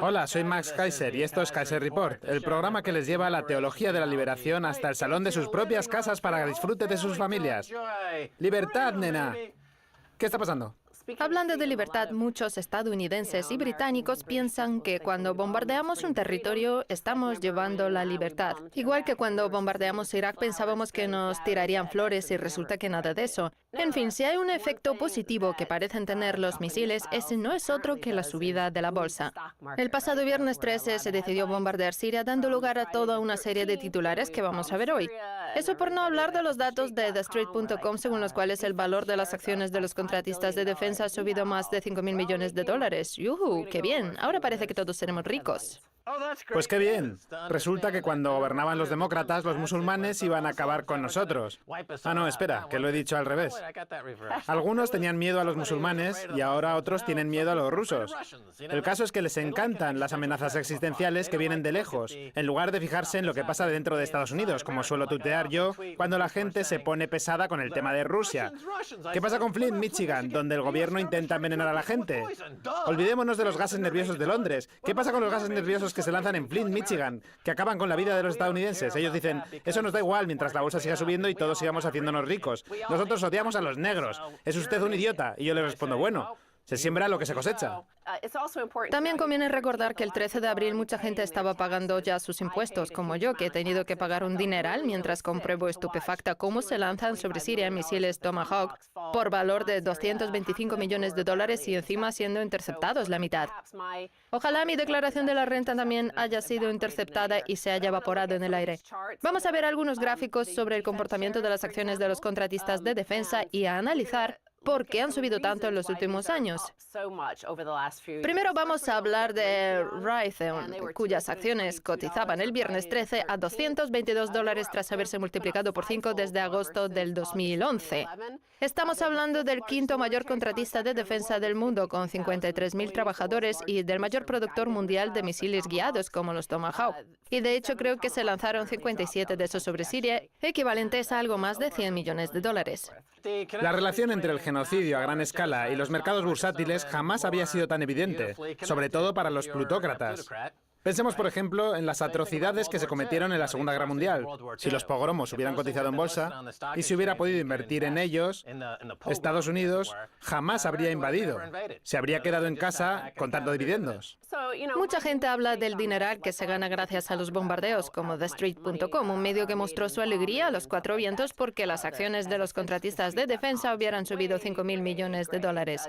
Hola, soy Max Kaiser y esto es Kaiser Report, el programa que les lleva la teología de la liberación hasta el salón de sus propias casas para disfrute de sus familias. ¡Libertad, nena! ¿Qué está pasando? Hablando de libertad, muchos estadounidenses y británicos piensan que cuando bombardeamos un territorio estamos llevando la libertad. Igual que cuando bombardeamos Irak pensábamos que nos tirarían flores y resulta que nada de eso. En fin, si hay un efecto positivo que parecen tener los misiles, ese no es otro que la subida de la bolsa. El pasado viernes 13 se decidió bombardear Siria, dando lugar a toda una serie de titulares que vamos a ver hoy. Eso por no hablar de los datos de TheStreet.com, según los cuales el valor de las acciones de los contratistas de defensa ha subido más de 5.000 millones de dólares. ¡Yuhu! ¡Qué bien! Ahora parece que todos seremos ricos. Pues qué bien. Resulta que cuando gobernaban los demócratas, los musulmanes iban a acabar con nosotros. Ah, no, espera, que lo he dicho al revés. Algunos tenían miedo a los musulmanes y ahora otros tienen miedo a los rusos. El caso es que les encantan las amenazas existenciales que vienen de lejos, en lugar de fijarse en lo que pasa dentro de Estados Unidos, como suelo tuitear yo cuando la gente se pone pesada con el tema de Rusia. ¿Qué pasa con Flint, Michigan, donde el gobierno intenta envenenar a la gente? Olvidémonos de los gases nerviosos de Londres. ¿Qué pasa con los gases nerviosos que se lanzan en Flint, Michigan, que acaban con la vida de los estadounidenses? Ellos dicen, eso nos da igual mientras la bolsa siga subiendo y todos sigamos haciéndonos ricos. Nosotros odiamos a los negros. ¿Es usted un idiota? Y yo le respondo, bueno, se siembra lo que se cosecha. También conviene recordar que el 13 de abril mucha gente estaba pagando ya sus impuestos, como yo, que he tenido que pagar un dineral mientras compruebo estupefacta cómo se lanzan sobre Siria misiles Tomahawk por valor de 225 millones de dólares y encima siendo interceptados la mitad. Ojalá mi declaración de la renta también haya sido interceptada y se haya evaporado en el aire. Vamos a ver algunos gráficos sobre el comportamiento de las acciones de los contratistas de defensa y a analizar por qué han subido tanto en los últimos años. Primero vamos a hablar de Raytheon, cuyas acciones cotizaban el viernes 13 a $222 tras haberse multiplicado por 5 desde agosto del 2011. Estamos hablando del quinto mayor contratista de defensa del mundo, con 53.000 trabajadores y del mayor productor mundial de misiles guiados como los Tomahawk. Y de hecho creo que se lanzaron 57 de esos sobre Siria, equivalentes a algo más de 100 millones de dólares. La relación entre el genocidio a gran escala y los mercados bursátiles jamás había sido tan evidente, sobre todo para los plutócratas. Pensemos, por ejemplo, en las atrocidades que se cometieron en la Segunda Guerra Mundial. Si los pogromos hubieran cotizado en bolsa y se hubiera podido invertir en ellos, Estados Unidos jamás habría invadido. Se habría quedado en casa contando dividendos. Mucha gente habla del dineral que se gana gracias a los bombardeos, como TheStreet.com, un medio que mostró su alegría a los cuatro vientos porque las acciones de los contratistas de defensa hubieran subido 5.000 millones de dólares.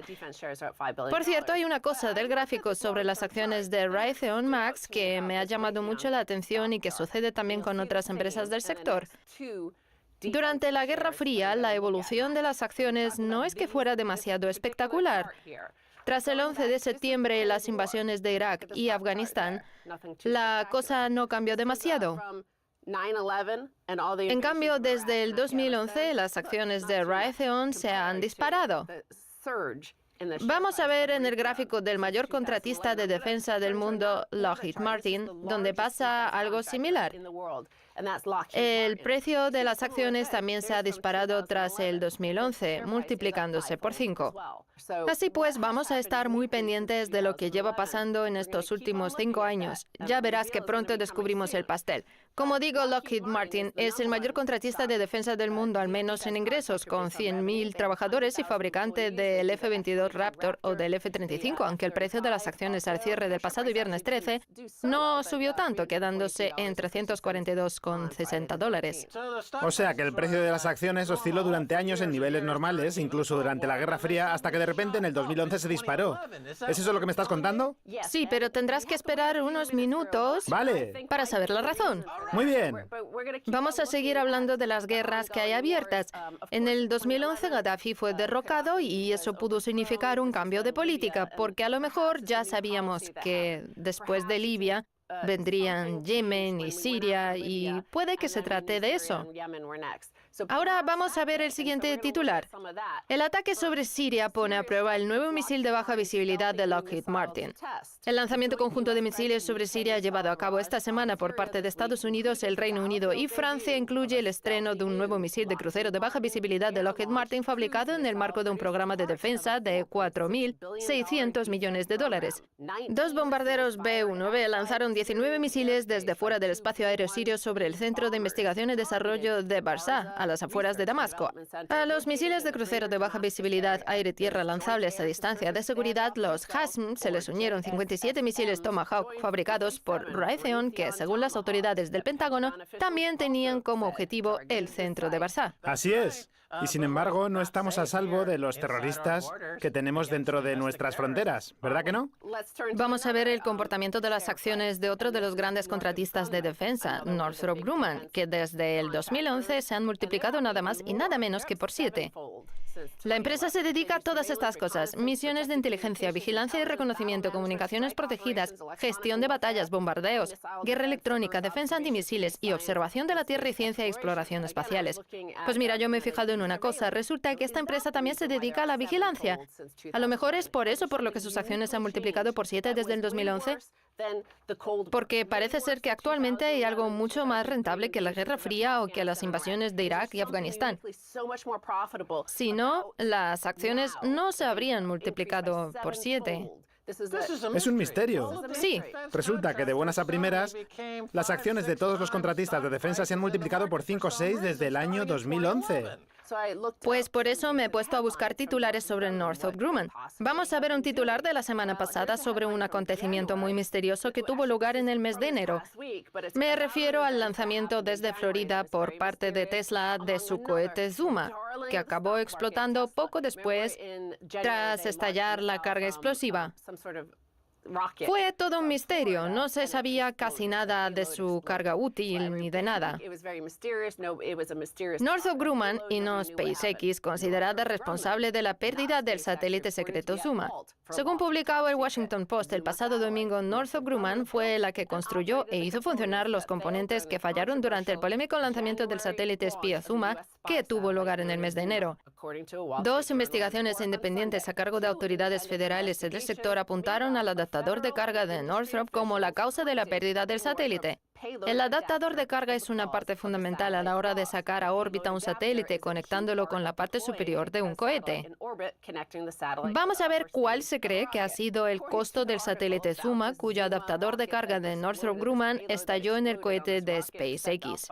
Por cierto, hay una cosa del gráfico sobre las acciones de Raytheon, Max, que me ha llamado mucho la atención y que sucede también con otras empresas del sector. Durante la Guerra Fría, la evolución de las acciones no es que fuera demasiado espectacular. Tras el 11 de septiembre, las invasiones de Irak y Afganistán, la cosa no cambió demasiado. En cambio, desde el 2011, las acciones de Raytheon se han disparado. Vamos a ver en el gráfico del mayor contratista de defensa del mundo, Lockheed Martin, donde pasa algo similar. El precio de las acciones también se ha disparado tras el 2011, multiplicándose por 5. Así pues, vamos a estar muy pendientes de lo que lleva pasando en estos últimos 5 años. Ya verás que pronto descubrimos el pastel. Como digo, Lockheed Martin es el mayor contratista de defensa del mundo, al menos en ingresos, con 100.000 trabajadores y fabricante del F-22 Raptor o del F-35, aunque el precio de las acciones al cierre del pasado viernes 13 no subió tanto, quedándose en $342,60. O sea que el precio de las acciones osciló durante años en niveles normales, incluso durante la Guerra Fría, hasta que de repente en el 2011 se disparó. ¿Es eso lo que me estás contando? Sí, pero tendrás que esperar unos minutos para saber la razón. Muy bien. Vamos a seguir hablando de las guerras que hay abiertas. En el 2011 Gaddafi fue derrocado y eso pudo significar un cambio de política, porque a lo mejor ya sabíamos que después de Libia vendrían Yemen y Siria, y puede que se trate de eso. Ahora vamos a ver el siguiente titular. El ataque sobre Siria pone a prueba el nuevo misil de baja visibilidad de Lockheed Martin. El lanzamiento conjunto de misiles sobre Siria llevado a cabo esta semana por parte de Estados Unidos, el Reino Unido y Francia incluye el estreno de un nuevo misil de crucero de baja visibilidad de Lockheed Martin fabricado en el marco de un programa de defensa de $4.600 millones. Dos bombarderos B-1B lanzaron 19 misiles desde fuera del espacio aéreo sirio sobre el Centro de Investigación y Desarrollo de Barzá, a las afueras de Damasco. A los misiles de crucero de baja visibilidad aire-tierra lanzables a distancia de seguridad, los HASM, se les unieron 57 misiles Tomahawk fabricados por Raytheon, que, según las autoridades del Pentágono, también tenían como objetivo el centro de Barzá. Así es. Y sin embargo, no estamos a salvo de los terroristas que tenemos dentro de nuestras fronteras, ¿verdad que no? Vamos a ver el comportamiento de las acciones de otro de los grandes contratistas de defensa, Northrop Grumman, que desde el 2011 se han multiplicado nada más y nada menos que por 7. La empresa se dedica a todas estas cosas: misiones de inteligencia, vigilancia y reconocimiento, comunicaciones protegidas, gestión de batallas, bombardeos, guerra electrónica, defensa antimisiles y observación de la Tierra y ciencia y exploración espaciales. Pues mira, yo me he fijado en una cosa. Resulta que esta empresa también se dedica a la vigilancia. A lo mejor es por eso por lo que sus acciones se han multiplicado por 7 desde el 2011. Porque parece ser que actualmente hay algo mucho más rentable que la Guerra Fría o que las invasiones de Irak y Afganistán. Si no, las acciones no se habrían multiplicado por 7. Es un misterio. Sí. Resulta que de buenas a primeras, las acciones de todos los contratistas de defensa se han multiplicado por 5 o 6 desde el año 2011. Pues por eso me he puesto a buscar titulares sobre Northrop Grumman. Vamos a ver un titular de la semana pasada sobre un acontecimiento muy misterioso que tuvo lugar en el mes de enero. Me refiero al lanzamiento desde Florida por parte de Tesla de su cohete Zuma, que acabó explotando poco después tras estallar la carga explosiva. Fue todo un misterio. No se sabía casi nada de su carga útil ni de nada. Northrop Grumman, y no SpaceX, considerada responsable de la pérdida del satélite secreto Zuma. Según publicaba el Washington Post el pasado domingo, Northrop Grumman fue la que construyó e hizo funcionar los componentes que fallaron durante el polémico lanzamiento del satélite espía Zuma, que tuvo lugar en el mes de enero. Dos investigaciones independientes a cargo de autoridades federales y del sector apuntaron al adaptador de carga de Northrop como la causa de la pérdida del satélite. El adaptador de carga es una parte fundamental a la hora de sacar a órbita un satélite, conectándolo con la parte superior de un cohete. Vamos a ver cuál se cree que ha sido el costo del satélite Zuma, cuyo adaptador de carga de Northrop Grumman estalló en el cohete de SpaceX.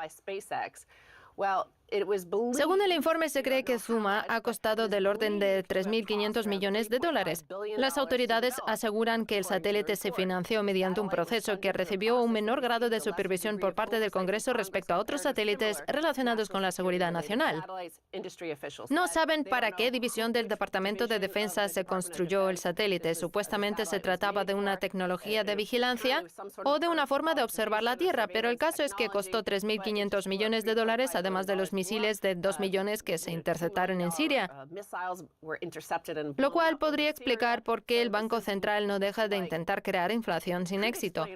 Según el informe, se cree que Zuma ha costado del orden de $3.500 millones. Las autoridades aseguran que el satélite se financió mediante un proceso que recibió un menor grado de supervisión por parte del Congreso respecto a otros satélites relacionados con la seguridad nacional. No saben para qué división del Departamento de Defensa se construyó el satélite. Supuestamente se trataba de una tecnología de vigilancia o de una forma de observar la Tierra, pero el caso es que costó $3.500 millones, además de los misiles de 2 millones que se interceptaron en Siria, lo cual podría explicar por qué el Banco Central no deja de intentar crear inflación sin éxito.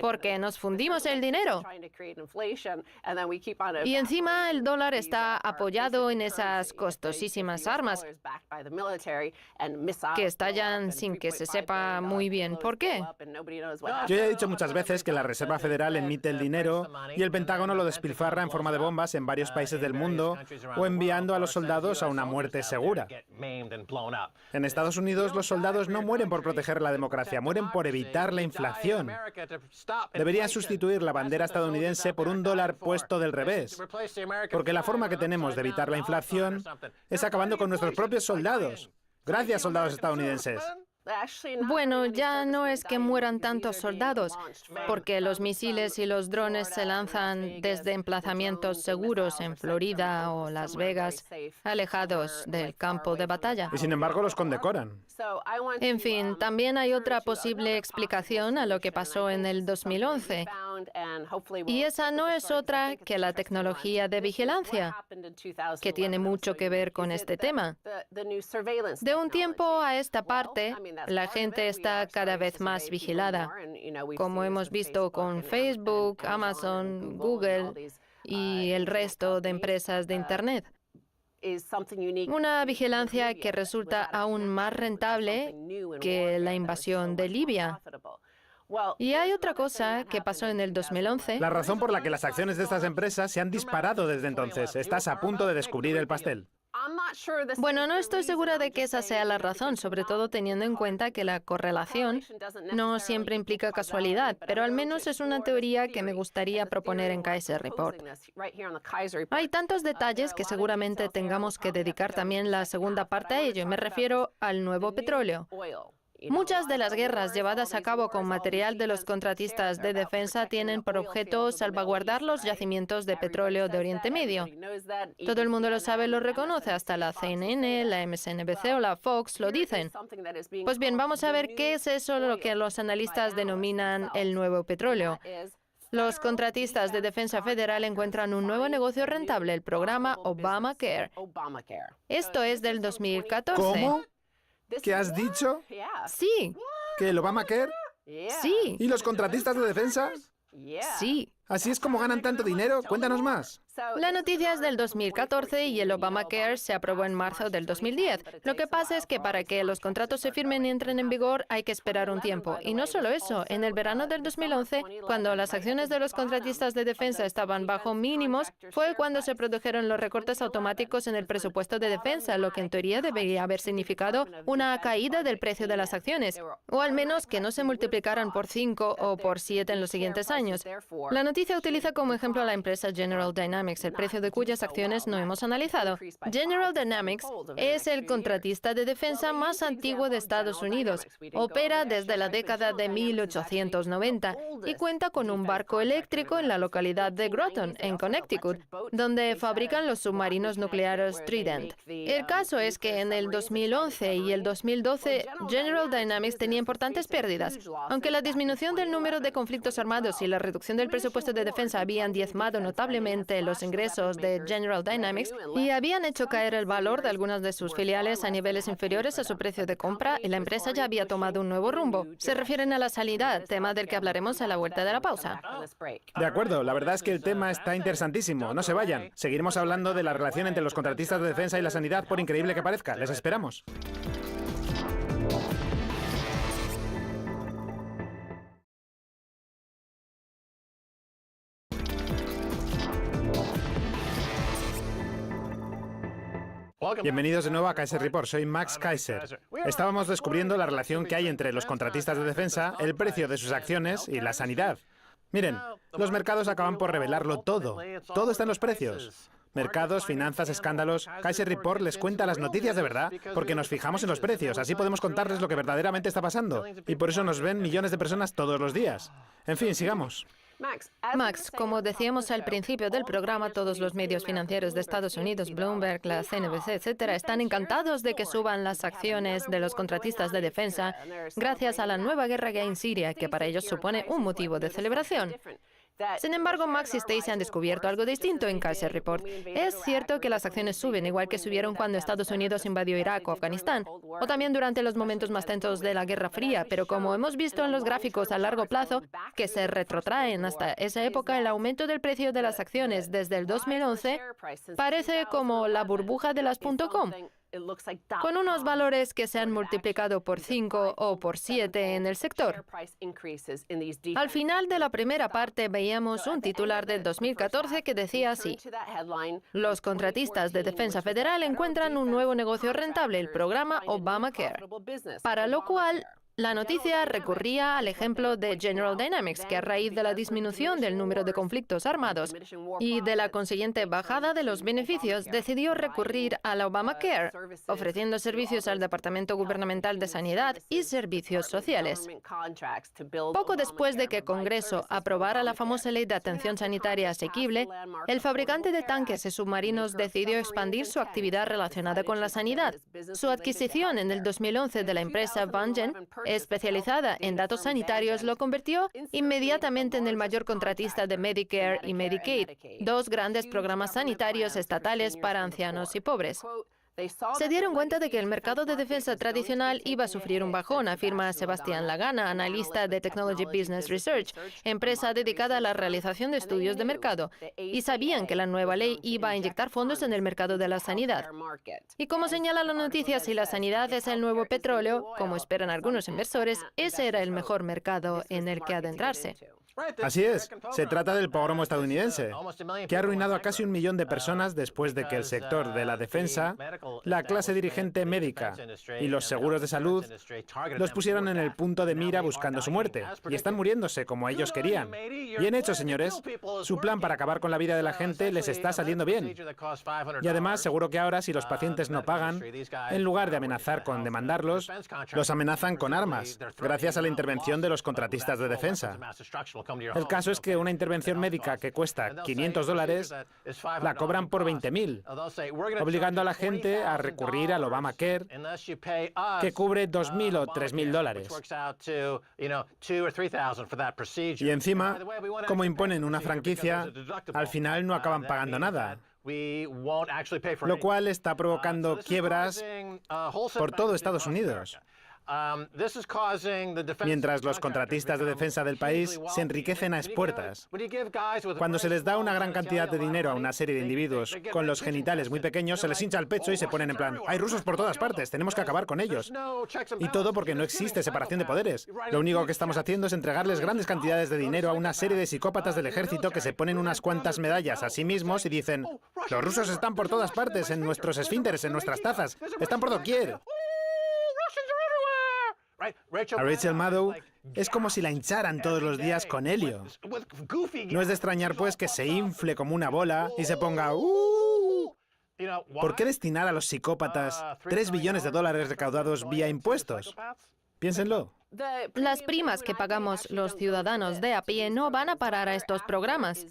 Porque nos fundimos el dinero. Y encima el dólar está apoyado en esas costosísimas armas que estallan sin que se sepa muy bien por qué. Yo ya he dicho muchas veces que la Reserva Federal emite el dinero y el Pentágono lo despilfarra en forma de bombas en varios países del mundo o enviando a los soldados a una muerte segura. En Estados Unidos, los soldados no mueren por proteger la democracia, mueren por evitar la inflación. Deberían sustituir la bandera estadounidense por un dólar puesto del revés, porque la forma que tenemos de evitar la inflación es acabando con nuestros propios soldados. Gracias, soldados estadounidenses. Bueno, ya no es que mueran tantos soldados, porque los misiles y los drones se lanzan desde emplazamientos seguros en Florida o Las Vegas, alejados del campo de batalla. Y sin embargo los condecoran. En fin, también hay otra posible explicación a lo que pasó en el 2011. Y esa no es otra que la tecnología de vigilancia, que tiene mucho que ver con este tema. De un tiempo a esta parte, la gente está cada vez más vigilada, como hemos visto con Facebook, Amazon, Google y el resto de empresas de Internet. Una vigilancia que resulta aún más rentable que la invasión de Libia. Y hay otra cosa que pasó en el 2011. La razón por la que las acciones de estas empresas se han disparado desde entonces. Estás a punto de descubrir el pastel. Bueno, no estoy segura de que esa sea la razón, sobre todo teniendo en cuenta que la correlación no siempre implica casualidad, pero al menos es una teoría que me gustaría proponer en Kaiser Report. Hay tantos detalles que seguramente tengamos que dedicar también la segunda parte a ello, y me refiero al nuevo petróleo. Muchas de las guerras llevadas a cabo con material de los contratistas de defensa tienen por objeto salvaguardar los yacimientos de petróleo de Oriente Medio. Todo el mundo lo sabe, lo reconoce, hasta la CNN, la MSNBC o la Fox lo dicen. Pues bien, vamos a ver qué es eso lo que los analistas denominan el nuevo petróleo. Los contratistas de defensa federal encuentran un nuevo negocio rentable, el programa Obamacare. Esto es del 2014. ¿Cómo? ¿Qué has dicho? Sí. ¿Que el Obamacare? Sí. ¿Y los contratistas de defensa? Sí. ¿Así es como ganan tanto dinero? Cuéntanos más. La noticia es del 2014 y el Obamacare se aprobó en marzo del 2010. Lo que pasa es que para que los contratos se firmen y entren en vigor hay que esperar un tiempo. Y no solo eso, en el verano del 2011, cuando las acciones de los contratistas de defensa estaban bajo mínimos, fue cuando se produjeron los recortes automáticos en el presupuesto de defensa, lo que en teoría debería haber significado una caída del precio de las acciones, o al menos que no se multiplicaran por 5 o por 7 en los siguientes años. La noticia utiliza como ejemplo a la empresa General Dynamics, el precio de cuyas acciones no hemos analizado. General Dynamics es el contratista de defensa más antiguo de Estados Unidos. Opera desde la década de 1890 y cuenta con un barco eléctrico en la localidad de Groton, en Connecticut, donde fabrican los submarinos nucleares Trident. El caso es que en el 2011 y el 2012, General Dynamics tenía importantes pérdidas. Aunque la disminución del número de conflictos armados y la reducción del presupuesto de defensa habían diezmado notablemente los ingresos de General Dynamics y habían hecho caer el valor de algunas de sus filiales a niveles inferiores a su precio de compra, y la empresa ya había tomado un nuevo rumbo. Se refieren a la sanidad, tema del que hablaremos a la vuelta de la pausa. De acuerdo, la verdad es que el tema está interesantísimo. No se vayan. Seguiremos hablando de la relación entre los contratistas de defensa y la sanidad, por increíble que parezca. Les esperamos. Bienvenidos de nuevo a Kaiser Report, soy Max Kaiser. Estábamos descubriendo la relación que hay entre los contratistas de defensa, el precio de sus acciones y la sanidad. Miren, los mercados acaban por revelarlo todo. Todo está en los precios. Mercados, finanzas, escándalos. Kaiser Report les cuenta las noticias de verdad porque nos fijamos en los precios. Así podemos contarles lo que verdaderamente está pasando. Y por eso nos ven millones de personas todos los días. En fin, sigamos. Max, como decíamos al principio del programa, todos los medios financieros de Estados Unidos, Bloomberg, la CNBC, etcétera, están encantados de que suban las acciones de los contratistas de defensa gracias a la nueva guerra que hay en Siria, que para ellos supone un motivo de celebración. Sin embargo, Max y Stacy han descubierto algo distinto en Kaiser Report. Es cierto que las acciones suben, igual que subieron cuando Estados Unidos invadió Irak o Afganistán, o también durante los momentos más tensos de la Guerra Fría, pero como hemos visto en los gráficos a largo plazo, que se retrotraen hasta esa época, el aumento del precio de las acciones desde el 2011 parece como la burbuja de las .com, con unos valores que se han multiplicado por 5 o por 7 en el sector. Al final de la primera parte veíamos un titular del 2014 que decía así: los contratistas de defensa federal encuentran un nuevo negocio rentable, el programa Obamacare, para lo cual la noticia recurría al ejemplo de General Dynamics, que a raíz de la disminución del número de conflictos armados y de la consiguiente bajada de los beneficios, decidió recurrir al Obamacare, ofreciendo servicios al Departamento Gubernamental de Sanidad y Servicios Sociales. Poco después de que Congreso aprobara la famosa Ley de Atención Sanitaria Asequible, el fabricante de tanques y submarinos decidió expandir su actividad relacionada con la sanidad. Su adquisición en el 2011 de la empresa Vangen especializada en datos sanitarios, lo convirtió inmediatamente en el mayor contratista de Medicare y Medicaid, dos grandes programas sanitarios estatales para ancianos y pobres. Se dieron cuenta de que el mercado de defensa tradicional iba a sufrir un bajón, afirma Sebastián Lagana, analista de Technology Business Research, empresa dedicada a la realización de estudios de mercado, y sabían que la nueva ley iba a inyectar fondos en el mercado de la sanidad. Y como señala la noticia, si la sanidad es el nuevo petróleo, como esperan algunos inversores, ese era el mejor mercado en el que adentrarse. Así es, se trata del pogromo estadounidense, que ha arruinado a casi 1 millón de personas después de que el sector de la defensa, la clase dirigente médica y los seguros de salud los pusieron en el punto de mira buscando su muerte, y están muriéndose como ellos querían. Bien hecho, señores. Su plan para acabar con la vida de la gente les está saliendo bien. Y además, seguro que ahora, si los pacientes no pagan, en lugar de amenazar con demandarlos, los amenazan con armas, gracias a la intervención de los contratistas de defensa. El caso es que una intervención médica que cuesta $500 la cobran por 20.000, obligando a la gente a recurrir al Obamacare, que cubre $2.000 o $3.000. Y encima, como imponen una franquicia, al final no acaban pagando nada, lo cual está provocando quiebras por todo Estados Unidos. Mientras los contratistas de defensa del país se enriquecen a expuertas. Cuando se les da una gran cantidad de dinero a una serie de individuos con los genitales muy pequeños, se les hincha el pecho y se ponen en plan, hay rusos por todas partes, tenemos que acabar con ellos. Y todo porque no existe separación de poderes. Lo único que estamos haciendo es entregarles grandes cantidades de dinero a una serie de psicópatas del ejército que se ponen unas cuantas medallas a sí mismos y dicen, los rusos están por todas partes, en nuestros esfínteres, en nuestras tazas, están por doquier. A Rachel Maddow es como si la hincharan todos los días con helio. No es de extrañar, pues, que se infle como una bola y se ponga ¿Por qué destinar a los psicópatas $3 billones recaudados vía impuestos? Piénsenlo. Las primas que pagamos los ciudadanos de a pie no van a parar a estos programas.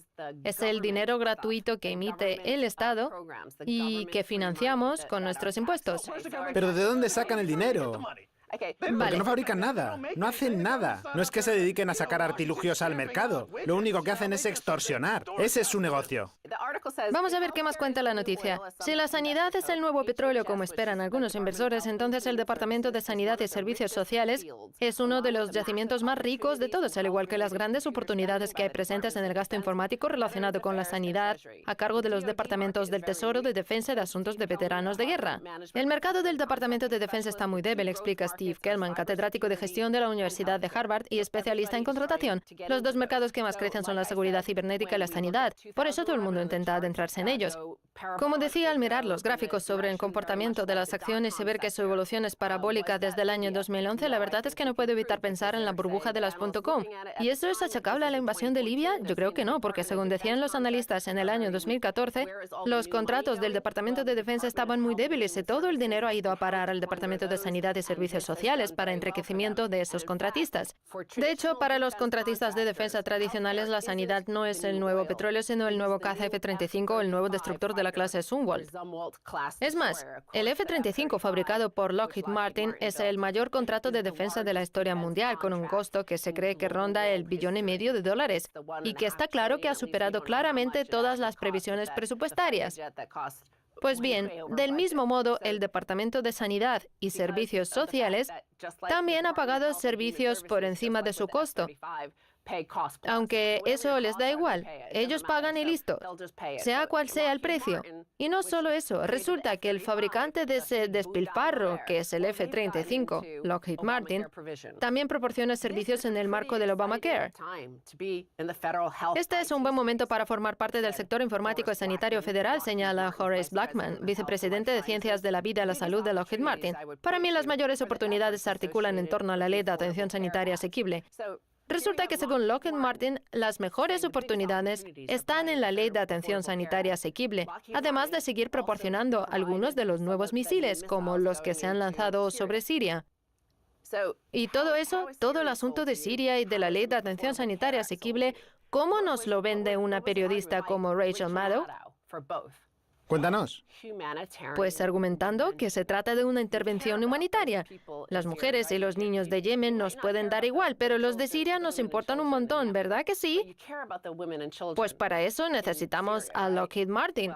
Es el dinero gratuito que emite el Estado y que financiamos con nuestros impuestos. ¿Pero de dónde sacan el dinero? Porque no fabrican nada, no hacen nada. No es que se dediquen a sacar artilugios al mercado. Lo único que hacen es extorsionar. Ese es su negocio. Vamos a ver qué más cuenta la noticia. Si la sanidad es el nuevo petróleo, como esperan algunos inversores, entonces el Departamento de Sanidad y Servicios Sociales es uno de los yacimientos más ricos de todos, al igual que las grandes oportunidades que hay presentes en el gasto informático relacionado con la sanidad, a cargo de los departamentos del Tesoro, de Defensa y de Asuntos de Veteranos de Guerra. El mercado del Departamento de Defensa está muy débil, explica Steve Kellman, catedrático de gestión de la Universidad de Harvard y especialista en contratación. Los dos mercados que más crecen son la seguridad cibernética y la sanidad. Por eso todo el mundo intenta adentrarse en ellos. Como decía, al mirar los gráficos sobre el comportamiento de las acciones y ver que su evolución es parabólica desde el año 2011, la verdad es que no puedo evitar pensar en la burbuja de las .com. ¿Y eso es achacable a la invasión de Libia? Yo creo que no, porque según decían los analistas en el año 2014, los contratos del Departamento de Defensa estaban muy débiles y todo el dinero ha ido a parar al Departamento de Sanidad y Servicios Sociales para enriquecimiento de esos contratistas. De hecho, para los contratistas de defensa tradicionales, la sanidad no es el nuevo petróleo, sino el nuevo caza F-35 o el nuevo destructor de la clase Zumwalt. Es más, el F-35 fabricado por Lockheed Martin es el mayor contrato de defensa de la historia mundial, con un costo que se cree que ronda el $1,5 billones y que está claro que ha superado claramente todas las previsiones presupuestarias. Pues bien, del mismo modo, el Departamento de Sanidad y Servicios Sociales también ha pagado servicios por encima de su costo. Aunque eso les da igual, ellos pagan y listo, sea cual sea el precio. Y no solo eso, resulta que el fabricante de ese despilfarro, que es el F-35, Lockheed Martin, también proporciona servicios en el marco del Obamacare. Este es un buen momento para formar parte del sector informático y sanitario federal, señala Horace Blackman, vicepresidente de Ciencias de la Vida y la Salud de Lockheed Martin. Para mí, las mayores oportunidades se articulan en torno a la Ley de Atención Sanitaria Asequible. Resulta que, según Lockheed Martin, las mejores oportunidades están en la Ley de Atención Sanitaria Asequible, además de seguir proporcionando algunos de los nuevos misiles, como los que se han lanzado sobre Siria. Y todo eso, todo el asunto de Siria y de la Ley de Atención Sanitaria Asequible, ¿cómo nos lo vende una periodista como Rachel Maddow? Cuéntanos. Pues argumentando que se trata de una intervención humanitaria. Las mujeres y los niños de Yemen nos pueden dar igual, pero los de Siria nos importan un montón, ¿verdad que sí? Pues para eso necesitamos a Lockheed Martin.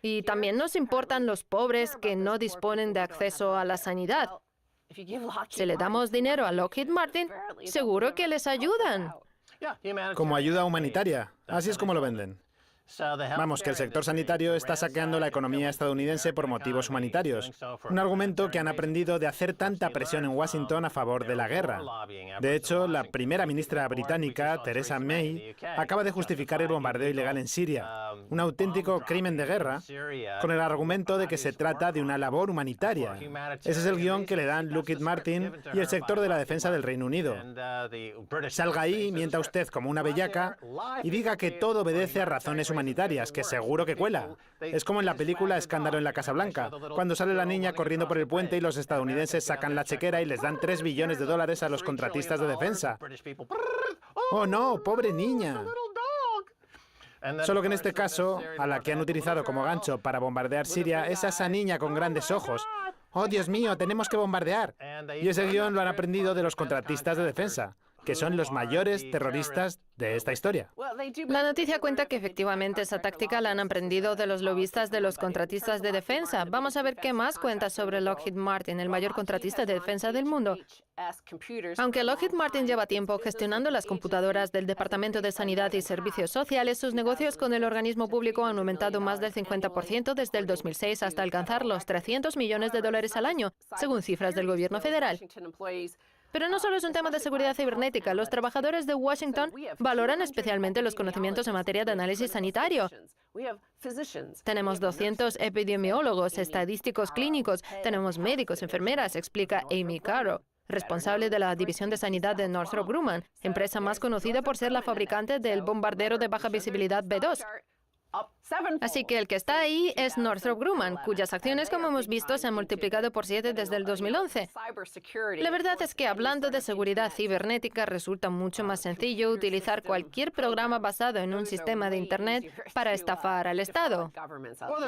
Y también nos importan los pobres que no disponen de acceso a la sanidad. Si le damos dinero a Lockheed Martin, seguro que les ayudan. Como ayuda humanitaria. Así es como lo venden. Vamos, que el sector sanitario está saqueando la economía estadounidense por motivos humanitarios. Un argumento que han aprendido de hacer tanta presión en Washington a favor de la guerra. De hecho, la primera ministra británica, Theresa May, acaba de justificar el bombardeo ilegal en Siria, un auténtico crimen de guerra, con el argumento de que se trata de una labor humanitaria. Ese es el guión que le dan Lockheed Martin y el sector de la defensa del Reino Unido. Salga ahí, mienta usted como una bellaca y diga que todo obedece a razones humanitarias, que seguro que cuela. Es como en la película Escándalo en la Casa Blanca, cuando sale la niña corriendo por el puente y los estadounidenses sacan la chequera y les dan $3 billones a los contratistas de defensa. ¡Oh no, pobre niña! Solo que en este caso, a la que han utilizado como gancho para bombardear Siria es a esa niña con grandes ojos. ¡Oh, Dios mío, tenemos que bombardear! Y ese guión lo han aprendido de los contratistas de defensa, que son los mayores terroristas de esta historia. La noticia cuenta que efectivamente esa táctica la han aprendido de los lobistas de los contratistas de defensa. Vamos a ver qué más cuenta sobre Lockheed Martin, el mayor contratista de defensa del mundo. Aunque Lockheed Martin lleva tiempo gestionando las computadoras del Departamento de Sanidad y Servicios Sociales, sus negocios con el organismo público han aumentado más del 50% desde el 2006 hasta alcanzar los $300 millones al año, según cifras del gobierno federal. Pero no solo es un tema de seguridad cibernética. Los trabajadores de Washington valoran especialmente los conocimientos en materia de análisis sanitario. Tenemos 200 epidemiólogos, estadísticos clínicos, tenemos médicos, enfermeras, explica Amy Caro, responsable de la División de Sanidad de Northrop Grumman, empresa más conocida por ser la fabricante del bombardero de baja visibilidad B-2. Así que el que está ahí es Northrop Grumman, cuyas acciones, como hemos visto, se han multiplicado por 7 desde el 2011. La verdad es que hablando de seguridad cibernética, resulta mucho más sencillo utilizar cualquier programa basado en un sistema de Internet para estafar al Estado.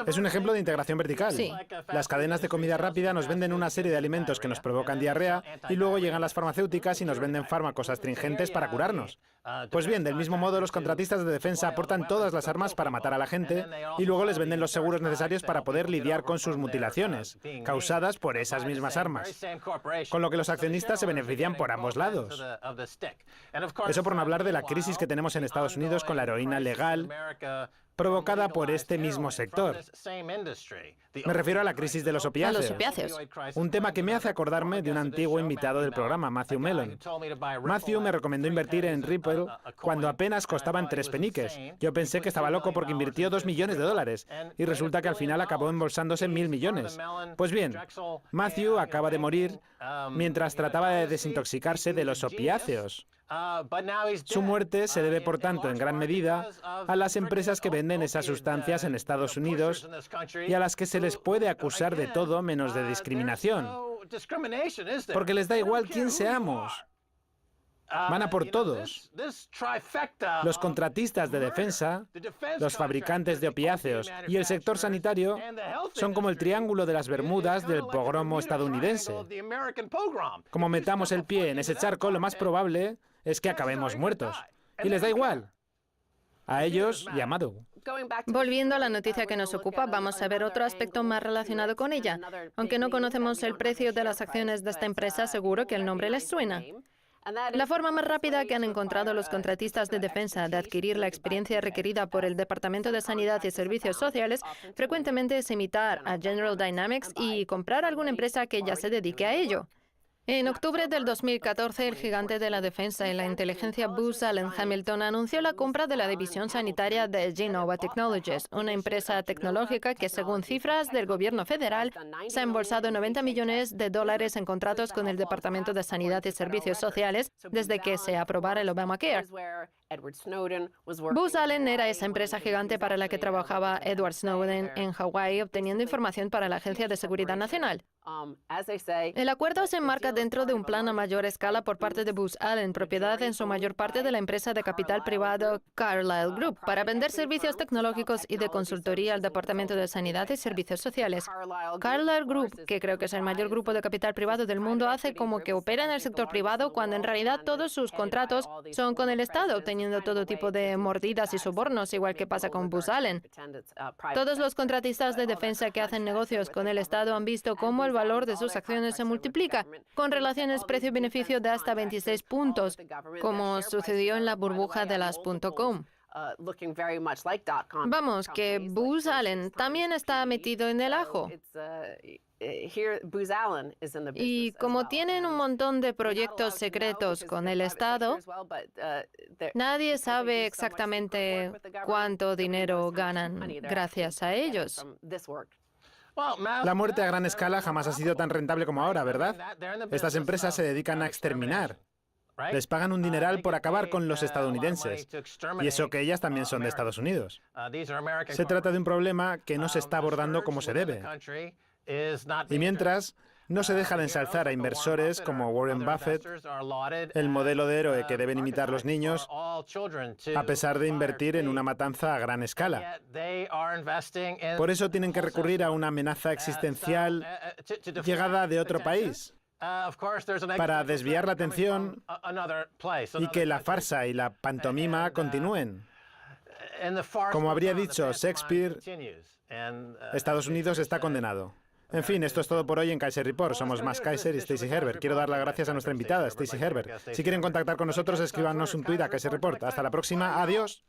Es un ejemplo de integración vertical. Sí. Las cadenas de comida rápida nos venden una serie de alimentos que nos provocan diarrea y luego llegan las farmacéuticas y nos venden fármacos astringentes para curarnos. Pues bien, del mismo modo, los contratistas de defensa aportan todas las armas para matar a la gente y luego les venden los seguros necesarios para poder lidiar con sus mutilaciones, causadas por esas mismas armas. Con lo que los accionistas se benefician por ambos lados. Eso por no hablar de la crisis que tenemos en Estados Unidos con la heroína legal, provocada por este mismo sector. Me refiero a la crisis de los opiáceos. A los opiáceos. Un tema que me hace acordarme de un antiguo invitado del programa, Matthew Mellon. Matthew me recomendó invertir en Ripple cuando apenas costaban 3 peniques. Yo pensé que estaba loco porque invirtió $2 millones y resulta que al final acabó embolsándose 1.000 millones. Pues bien, Matthew acaba de morir mientras trataba de desintoxicarse de los opiáceos. Su muerte se debe, por tanto, en gran medida a las empresas que venden esas sustancias en Estados Unidos y a las que se les puede acusar de todo menos de discriminación. Porque les da igual quién seamos. Van a por todos. Los contratistas de defensa, los fabricantes de opiáceos y el sector sanitario son como el triángulo de las Bermudas del pogromo estadounidense. Como metamos el pie en ese charco, lo más probable es que acabemos muertos. Y les da igual. A ellos y a Maddow. Volviendo a la noticia que nos ocupa, vamos a ver otro aspecto más relacionado con ella. Aunque no conocemos el precio de las acciones de esta empresa, seguro que el nombre les suena. La forma más rápida que han encontrado los contratistas de defensa de adquirir la experiencia requerida por el Departamento de Sanidad y Servicios Sociales frecuentemente es imitar a General Dynamics y comprar alguna empresa que ya se dedique a ello. En octubre del 2014, el gigante de la defensa y la inteligencia Booz Allen Hamilton anunció la compra de la división sanitaria de Genova Technologies, una empresa tecnológica que, según cifras del gobierno federal, se ha embolsado $90 millones en contratos con el Departamento de Sanidad y Servicios Sociales desde que se aprobara el Obamacare. Booz Allen era esa empresa gigante para la que trabajaba Edward Snowden en Hawái obteniendo información para la Agencia de Seguridad Nacional. El acuerdo se enmarca dentro de un plan a mayor escala por parte de Booz Allen, propiedad en su mayor parte de la empresa de capital privado Carlyle Group, para vender servicios tecnológicos y de consultoría al Departamento de Sanidad y Servicios Sociales. Carlyle Group, que creo que es el mayor grupo de capital privado del mundo, hace como que opera en el sector privado cuando en realidad todos sus contratos son con el Estado, obteniendo todo tipo de mordidas y sobornos, igual que pasa con Booz Allen. Todos los contratistas de defensa que hacen negocios con el Estado han visto cómo el valor de sus acciones se multiplica, con relaciones precio-beneficio de hasta 26 puntos, como sucedió en la burbuja de las .com. Vamos, que Booz Allen también está metido en el ajo. Y como tienen un montón de proyectos secretos con el Estado, nadie sabe exactamente cuánto dinero ganan gracias a ellos. La muerte a gran escala jamás ha sido tan rentable como ahora, ¿verdad? Estas empresas se dedican a exterminar. Les pagan un dineral por acabar con los estadounidenses. Y eso que ellas también son de Estados Unidos. Se trata de un problema que no se está abordando como se debe. Y mientras, no se deja de ensalzar a inversores como Warren Buffett, el modelo de héroe que deben imitar los niños, a pesar de invertir en una matanza a gran escala. Por eso tienen que recurrir a una amenaza existencial llegada de otro país, para desviar la atención y que la farsa y la pantomima continúen. Como habría dicho Shakespeare, Estados Unidos está condenado. En fin, esto es todo por hoy en Kaiser Report. Somos Max Kaiser y Stacey Herbert. Quiero dar las gracias a nuestra invitada, Stacey Herbert. Si quieren contactar con nosotros, escríbanos un tuit a Kaiser Report. Hasta la próxima. Adiós.